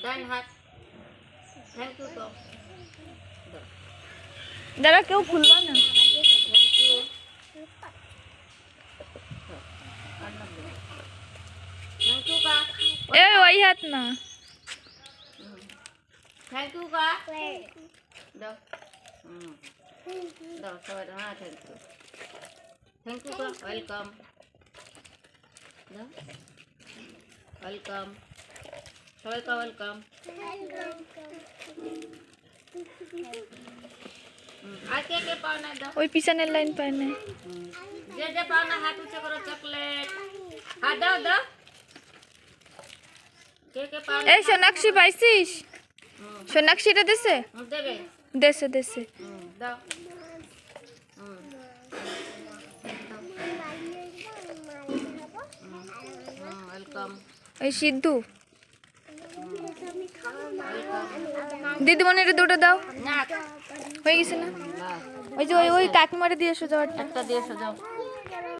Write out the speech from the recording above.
ডান হাত thank you তো দাদা কেউ খুলবা না। থ্যাংক ইউ थैंक यू का ए वही हाथ ना थैंक यू का दो दो सवाल हाँ थैंक यू का वेलकम दो वेलकम सवाल का वेलकम आके के पावना दो ওই পিছনের লাইন পায় না। जे पावना हाथ ऊंचे करो चॉकलेट हाथ दो दो के पावना এই সোনাক্ষী পাইছিস? সোনাক্ষীটা দেছে देबे দেছে দেছে। दो वेलकम ওই সিদ্ধু দিদিমণির দুটো দাও। ना হয়ে গেছে না? ওই যে ওই কাকিমারে দিয়ে এসো যাওয়ারটা। একটা দিয়ে এসো যাও